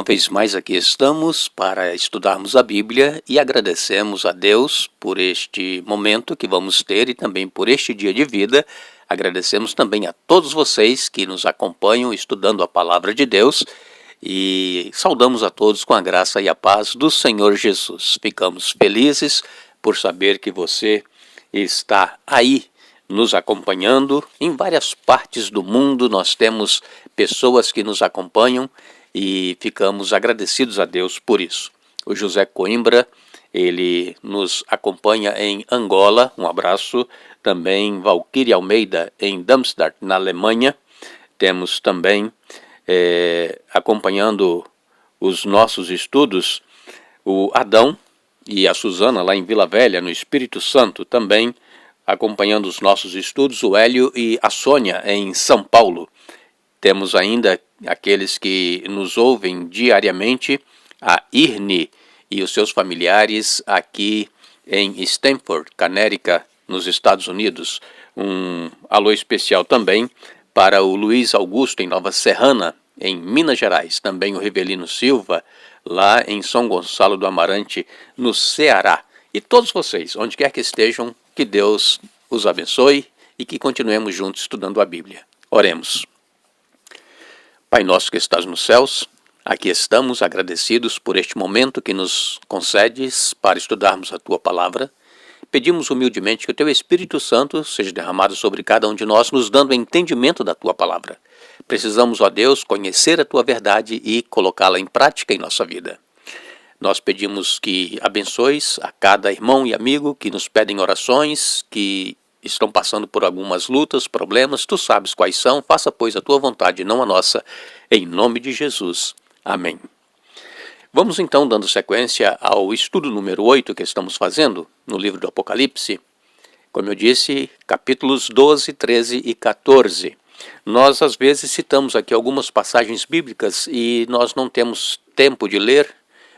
vez mais aqui estamos para estudarmos a Bíblia e agradecemos a Deus por este momento que vamos ter e também por este dia de vida. Agradecemos também a todos vocês que nos acompanham estudando a Palavra de Deus e saudamos a todos com a graça e a paz do Senhor Jesus. Ficamos felizes por saber que você está aí nos acompanhando. Em várias partes do mundo nós temos pessoas que nos acompanham e ficamos agradecidos a Deus por isso. O José Coimbra, ele nos acompanha em Angola, um abraço. Também Valquíria Almeida em Darmstadt, na Alemanha. Temos também acompanhando os nossos estudos o Adão e a Suzana lá em Vila Velha, no Espírito Santo. Também acompanhando os nossos estudos o Hélio e a Sônia em São Paulo. Temos ainda aqueles que nos ouvem diariamente, a Irne e os seus familiares aqui em Stamford, Connecticut, nos Estados Unidos. Um alô especial também para o Luiz Augusto em Nova Serrana, em Minas Gerais. Também o Rivelino Silva, lá em São Gonçalo do Amarante, no Ceará. E todos vocês, onde quer que estejam, que Deus os abençoe e que continuemos juntos estudando a Bíblia. Oremos. Pai nosso que estás nos céus, aqui estamos agradecidos por este momento que nos concedes para estudarmos a Tua Palavra. Pedimos humildemente que o Teu Espírito Santo seja derramado sobre cada um de nós, nos dando entendimento da Tua Palavra. Precisamos, ó Deus, conhecer a Tua verdade e colocá-la em prática em nossa vida. Nós pedimos que abençoes a cada irmão e amigo que nos pedem orações, que estão passando por algumas lutas, problemas. Tu sabes quais são. Faça, pois, a Tua vontade, não a nossa, em nome de Jesus. Amém. Vamos então dando sequência ao estudo número 8 que estamos fazendo no livro do Apocalipse. Como eu disse, capítulos 12, 13 e 14. Nós às vezes citamos aqui algumas passagens bíblicas e nós não temos tempo de ler,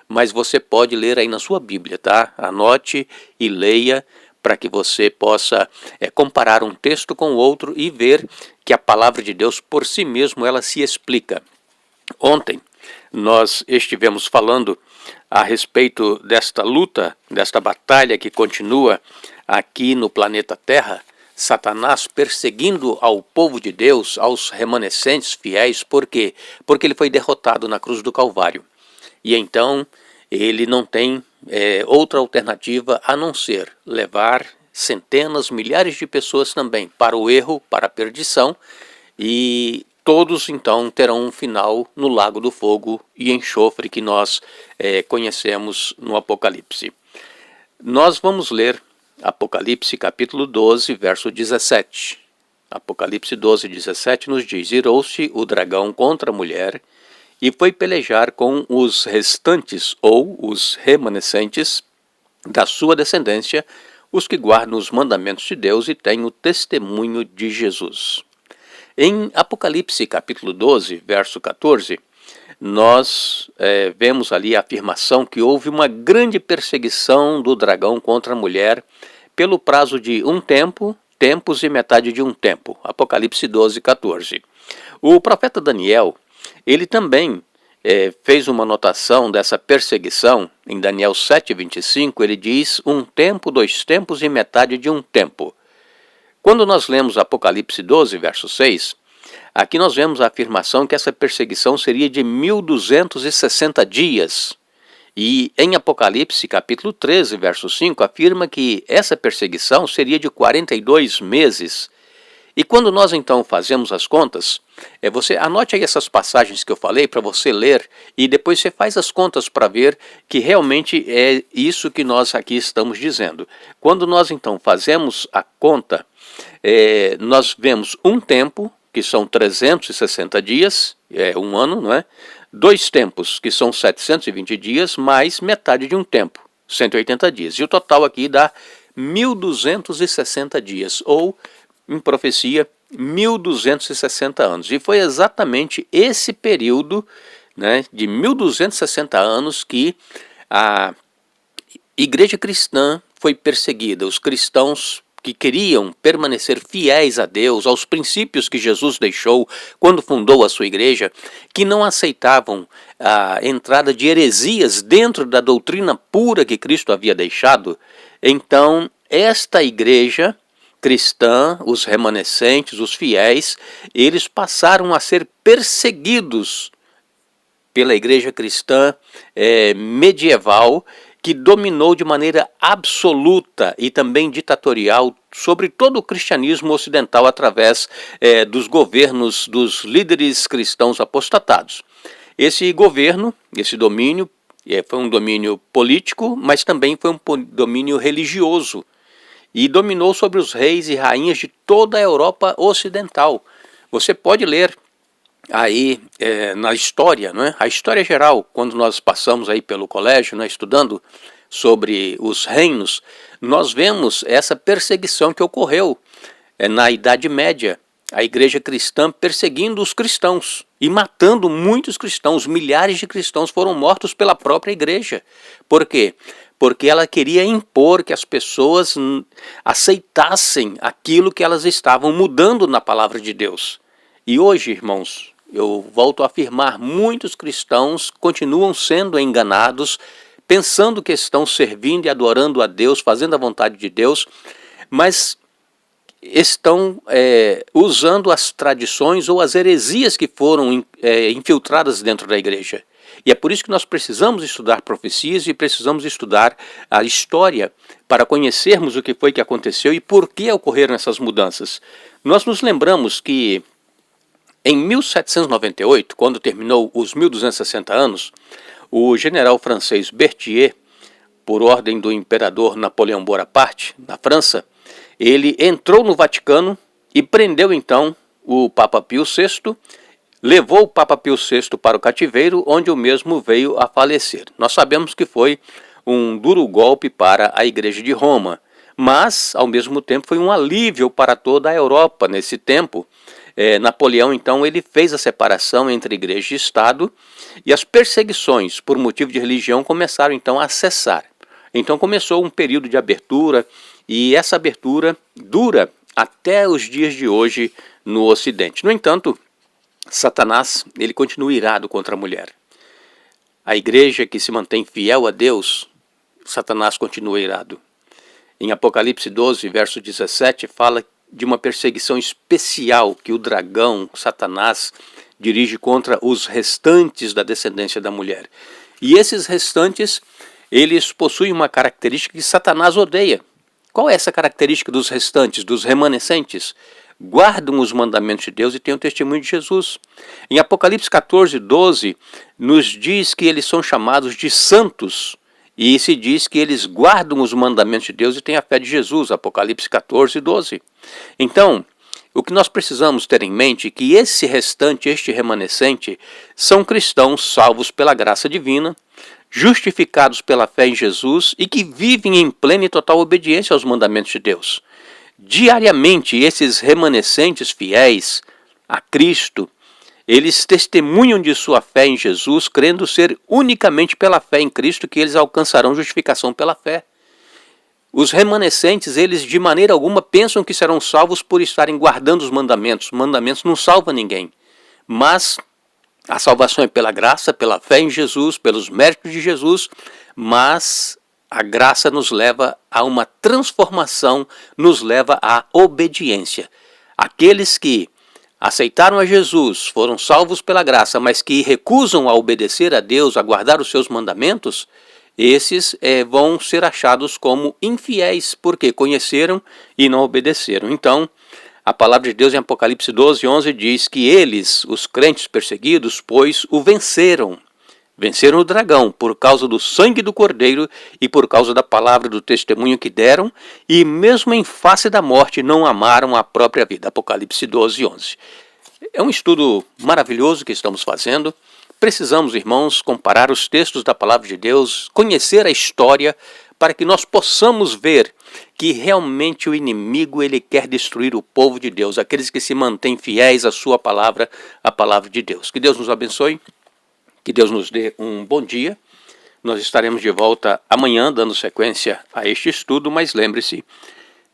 mas você pode ler aí na sua Bíblia, tá? Anote e leia para que você possa comparar um texto com o outro e ver que a palavra de Deus por si mesmo ela se explica. Ontem nós estivemos falando a respeito desta luta, desta batalha que continua aqui no planeta Terra, Satanás perseguindo ao povo de Deus, aos remanescentes fiéis. Por quê? Porque ele foi derrotado na cruz do Calvário. E então ele não tem outra alternativa a não ser levar centenas, milhares de pessoas também para o erro, para a perdição, e todos então terão um final no lago do fogo e enxofre que nós conhecemos no Apocalipse. Nós vamos ler Apocalipse capítulo 12, verso 17. Apocalipse 12, 17 nos diz: Irou-se o dragão contra a mulher e foi pelejar com os restantes ou os remanescentes da sua descendência, os que guardam os mandamentos de Deus e têm o testemunho de Jesus. Em Apocalipse capítulo 12, verso 14, nós vemos ali a afirmação que houve uma grande perseguição do dragão contra a mulher pelo prazo de um tempo, tempos e metade de um tempo. Apocalipse 12, 14. O profeta Daniel, ele também fez uma anotação dessa perseguição. Em Daniel 7, 25, ele diz: um tempo, 2 tempos e metade de um tempo. Quando nós lemos Apocalipse 12, verso 6, aqui nós vemos a afirmação que essa perseguição seria de 1260 dias. E em Apocalipse, capítulo 13, verso 5, afirma que essa perseguição seria de 42 meses. E quando nós então fazemos as contas, você anote aí essas passagens que eu falei para você ler e depois você faz as contas para ver que realmente é isso que nós aqui estamos dizendo. Quando nós então fazemos a conta, nós vemos um tempo, que são 360 dias, um ano, não é? 2 tempos, que são 720 dias, mais metade de um tempo, 180 dias. E o total aqui dá 1260 dias, ou em profecia, 1260 anos. E foi exatamente esse período, né, de 1260 anos que a igreja cristã foi perseguida. Os cristãos que queriam permanecer fiéis a Deus, aos princípios que Jesus deixou quando fundou a sua igreja, que não aceitavam a entrada de heresias dentro da doutrina pura que Cristo havia deixado. Então, esta igreja cristã, os remanescentes, os fiéis, eles passaram a ser perseguidos pela igreja cristã medieval, que dominou de maneira absoluta e também ditatorial sobre todo o cristianismo ocidental através dos governos dos líderes cristãos apostatados. Esse governo, esse domínio, foi um domínio político, mas também foi um domínio religioso, e dominou sobre os reis e rainhas de toda a Europa ocidental. Você pode ler aí na história, não é? A história geral, quando nós passamos aí pelo colégio, né, estudando sobre os reinos, nós vemos essa perseguição que ocorreu na Idade Média, a igreja cristã perseguindo os cristãos e matando muitos cristãos. Milhares de cristãos foram mortos pela própria igreja. Por quê? Porque ela queria impor que as pessoas aceitassem aquilo que elas estavam mudando na palavra de Deus. E hoje, irmãos, eu volto a afirmar, muitos cristãos continuam sendo enganados, pensando que estão servindo e adorando a Deus, fazendo a vontade de Deus, mas estão usando as tradições ou as heresias que foram infiltradas dentro da igreja. E é por isso que nós precisamos estudar profecias e precisamos estudar a história para conhecermos o que foi que aconteceu e por que ocorreram essas mudanças. Nós nos lembramos que em 1798, quando terminou os 1260 anos, o general francês Berthier, por ordem do imperador Napoleão Bonaparte, na França, ele entrou no Vaticano e prendeu então o Papa Pio VI, levou o Papa Pio VI para o cativeiro, onde o mesmo veio a falecer. Nós sabemos que foi um duro golpe para a Igreja de Roma, mas, ao mesmo tempo, foi um alívio para toda a Europa nesse tempo. Napoleão, então, ele fez a separação entre igreja e Estado, e as perseguições por motivo de religião começaram, então, a cessar. Então começou um período de abertura, e essa abertura dura até os dias de hoje no Ocidente. No entanto, Satanás, ele continua irado contra a mulher. A igreja que se mantém fiel a Deus, Satanás continua irado. Em Apocalipse 12, verso 17, fala de uma perseguição especial que o dragão, Satanás, dirige contra os restantes da descendência da mulher. E esses restantes, eles possuem uma característica que Satanás odeia. Qual é essa característica dos restantes, dos remanescentes? Guardam os mandamentos de Deus e têm o testemunho de Jesus. Em Apocalipse 14, 12, nos diz que eles são chamados de santos, e se diz que eles guardam os mandamentos de Deus e têm a fé de Jesus. Apocalipse 14, 12. Então, o que nós precisamos ter em mente é que esse restante, este remanescente, são cristãos salvos pela graça divina, justificados pela fé em Jesus e que vivem em plena e total obediência aos mandamentos de Deus. Diariamente, esses remanescentes fiéis a Cristo, eles testemunham de sua fé em Jesus, crendo ser unicamente pela fé em Cristo que eles alcançarão justificação pela fé. Os remanescentes, eles de maneira alguma pensam que serão salvos por estarem guardando os mandamentos. Os mandamentos não salvam ninguém, mas a salvação é pela graça, pela fé em Jesus, pelos méritos de Jesus, mas a graça nos leva a uma transformação, nos leva à obediência. Aqueles que aceitaram a Jesus, foram salvos pela graça, mas que recusam a obedecer a Deus, a guardar os seus mandamentos, esses vão ser achados como infiéis, porque conheceram e não obedeceram. Então, a palavra de Deus em Apocalipse 12, 11 diz que eles, os crentes perseguidos, pois o venceram. Venceram o dragão por causa do sangue do Cordeiro e por causa da palavra do testemunho que deram, e mesmo em face da morte não amaram a própria vida. Apocalipse 12, 11. É um estudo maravilhoso que estamos fazendo. Precisamos, irmãos, comparar os textos da palavra de Deus, conhecer a história, para que nós possamos ver que realmente o inimigo ele quer destruir o povo de Deus, aqueles que se mantêm fiéis à sua palavra, a palavra de Deus. Que Deus nos abençoe. Que Deus nos dê um bom dia. Nós estaremos de volta amanhã, dando sequência a este estudo, mas lembre-se,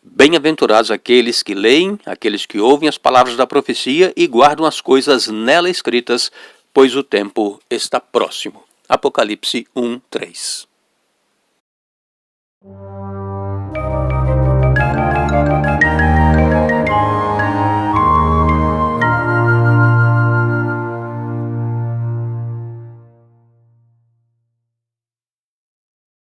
Bem-aventurados aqueles que leem, aqueles que ouvem as palavras da profecia e guardam as coisas nela escritas, pois o tempo está próximo. Apocalipse 1:3.